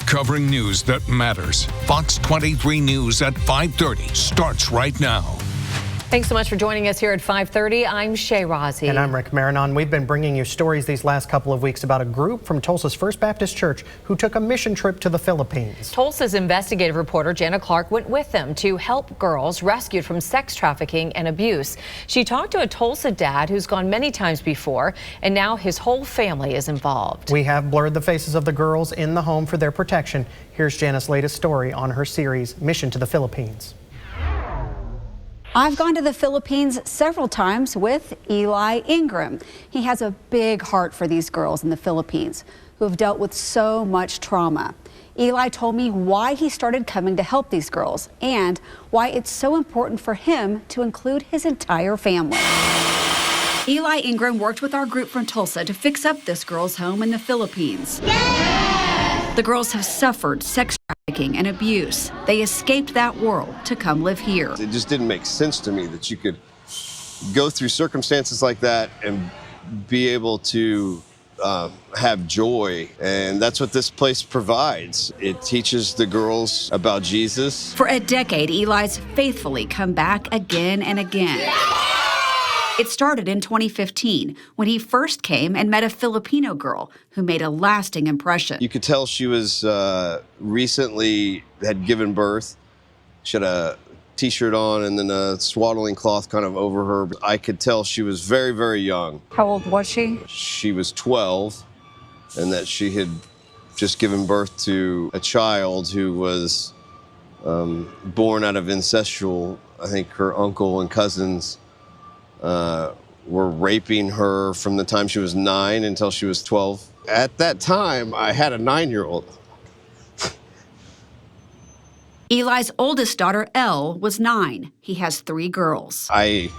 Covering news that matters. Fox 23 News at 5:30 starts right now. Thanks so much for joining us here at 5:30. I'm Shay Rozzi. And I'm Rick Marinon. We've been bringing you stories these last couple of weeks about a group from Tulsa's First Baptist Church who took a mission trip to the Philippines. Tulsa's investigative reporter Jana Clark went with them to help girls rescued from sex trafficking and abuse. She talked to a Tulsa dad who's gone many times before, and now his whole family is involved. We have blurred the faces of the girls in the home for their protection. Here's Jana's latest story on her series, Mission to the Philippines. I've gone to the Philippines several times with Eli Ingram. He has a big heart for these girls in the Philippines who have dealt with so much trauma. Eli told me why he started coming to help these girls and why it's so important for him to include his entire family. Eli Ingram worked with our group from Tulsa to fix up this girls' home in the Philippines. The girls have suffered sex trafficking and abuse. They escaped that world to come live here. It just didn't make sense to me that you could go through circumstances like that and be able to have joy. And that's what this place provides. It teaches the girls about Jesus. For a decade, Eli's faithfully come back again and again. It started in 2015 when he first came and met a Filipino girl who made a lasting impression. You could tell she was recently had given birth. She had a t-shirt on and then a swaddling cloth kind of over her. I could tell she was very, very young. How old was she? She was 12, and that she had just given birth to a child who was born out of incestual. I think her uncle and cousins were raping her from the time she was 9 until she was 12. At that time, I had a 9-year-old. Eli's oldest daughter, Elle, was 9. He has 3 girls. I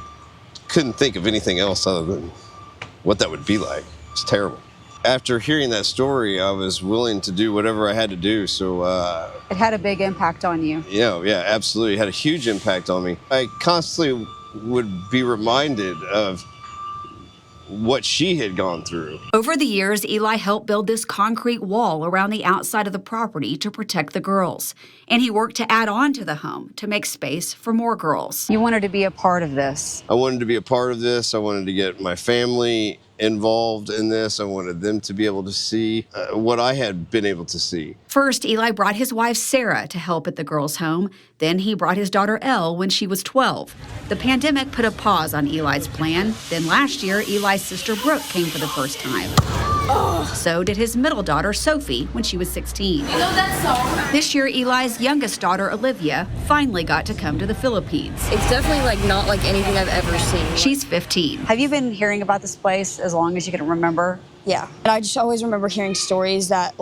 couldn't think of anything else other than what that would be like. It's terrible. After hearing that story, I was willing to do whatever I had to do. So It had a big impact on you. yeah, absolutely. It had a huge impact on me. I constantly would be reminded of what she had gone through. Over the years, Eli helped build this concrete wall around the outside of the property to protect the girls. And he worked to add on to the home to make space for more girls. You wanted to be a part of this. I wanted to be a part of this. I wanted to get my family involved in this. I wanted them to be able to see what I had been able to see. First, Eli brought his wife, Sarah, to help at the girls' home. Then he brought his daughter, Elle, when she was 12. The pandemic put a pause on Eli's plan. Then last year, Eli's sister, Brooke, came for the first time. So did his middle daughter, Sophie, when she was 16. You know that song? This year, Eli's youngest daughter, Olivia, finally got to come to the Philippines. It's definitely not like anything I've ever seen. She's 15. Have you been hearing about this place as long as you can remember? Yeah. And I just always remember hearing stories that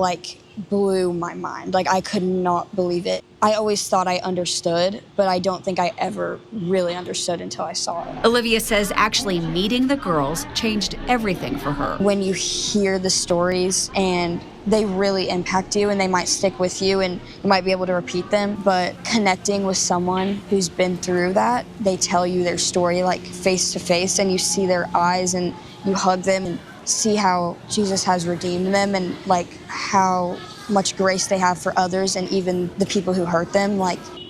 blew my mind. I could not believe it. I always thought I understood, but I don't think I ever really understood until I saw it. Olivia says actually meeting the girls changed everything for her. When you hear the stories and they really impact you and they might stick with you and you might be able to repeat them, but connecting with someone who's been through that, they tell you their story face to face and you see their eyes and you hug them and see how Jesus has redeemed them and how much grace they have for others and even the people who hurt them.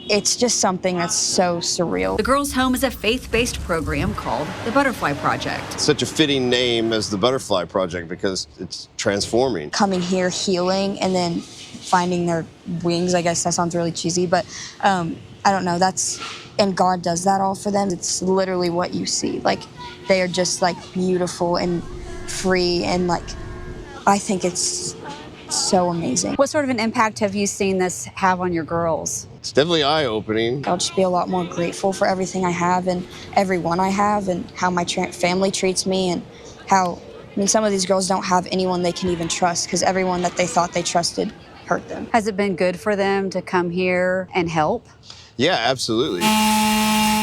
It's just something that's so surreal. The girls' home is a faith-based program called the Butterfly Project. It's such a fitting name as the Butterfly Project because it's transforming. Coming here, healing, and then finding their wings. I guess that sounds really cheesy, but I don't know. And God does that all for them. It's literally what you see. They are just beautiful and free, and I think it's so amazing. What sort of an impact have you seen this have on your girls? It's definitely eye-opening. I'll just be a lot more grateful for everything I have and everyone I have and how my family treats me and how, some of these girls don't have anyone they can even trust because everyone that they thought they trusted hurt them. Has it been good for them to come here and help? Yeah, absolutely.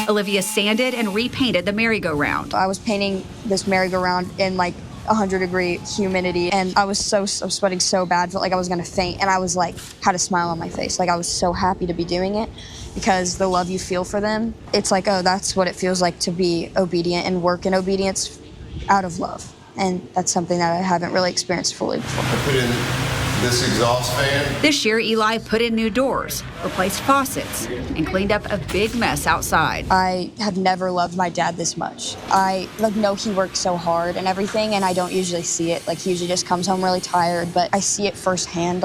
Olivia sanded and repainted the merry-go-round. I was painting this merry-go-round in 100-degree humidity, and I was sweating so bad, felt like I was gonna faint, and I was had a smile on my face. I was so happy to be doing it because the love you feel for them, it's oh, that's what it feels like to be obedient and work in obedience out of love. And that's something that I haven't really experienced fully before. I put in This exhaust fan? This year, Eli put in new doors, replaced faucets, and cleaned up a big mess outside. I have never loved my dad this much. I know he works so hard and everything, and I don't usually see it. He usually just comes home really tired, but I see it firsthand,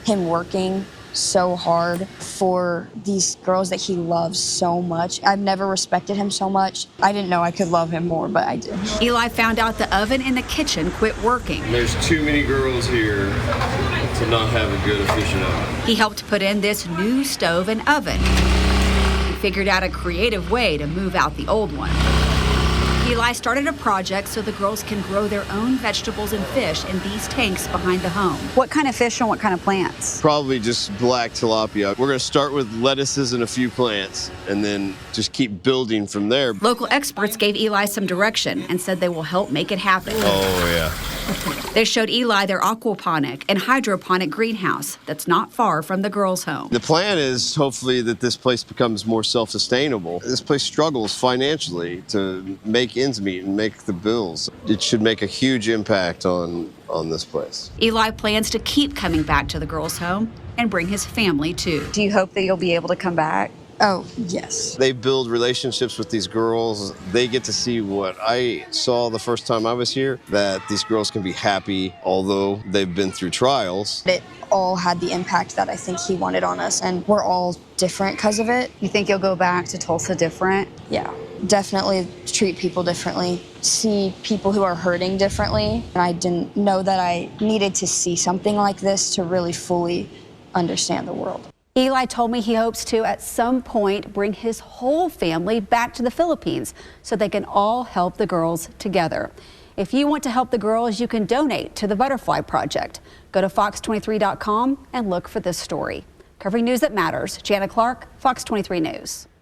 him working so hard for these girls that he loves so much. I've never respected him so much. I didn't know I could love him more, but I did. Eli found out the oven in the kitchen quit working. There's too many girls here to not have a good, efficient oven. He helped put in this new stove and oven. He figured out a creative way to move out the old one. Eli started a project so the girls can grow their own vegetables and fish in these tanks behind the home. What kind of fish and what kind of plants? Probably just black tilapia. We're going to start with lettuces and a few plants and then just keep building from there. Local experts gave Eli some direction and said they will help make it happen. Oh, yeah. They showed Eli their aquaponic and hydroponic greenhouse that's not far from the girls' home. The plan is hopefully that this place becomes more self-sustainable. This place struggles financially to make ends meet and make the bills. It should make a huge impact on this place. Eli plans to keep coming back to the girls' home and bring his family too. Do you hope that you'll be able to come back? Oh, yes. They build relationships with these girls. They get to see what I saw the first time I was here, that these girls can be happy, although they've been through trials. It all had the impact that I think he wanted on us, and we're all different because of it. You think you'll go back to Tulsa different? Yeah, definitely treat people differently, see people who are hurting differently. And I didn't know that I needed to see something like this to really fully understand the world. Eli told me he hopes to, at some point, bring his whole family back to the Philippines so they can all help the girls together. If you want to help the girls, you can donate to the Butterfly Project. Go to fox23.com and look for this story. Covering news that matters, Jana Clark, Fox 23 News.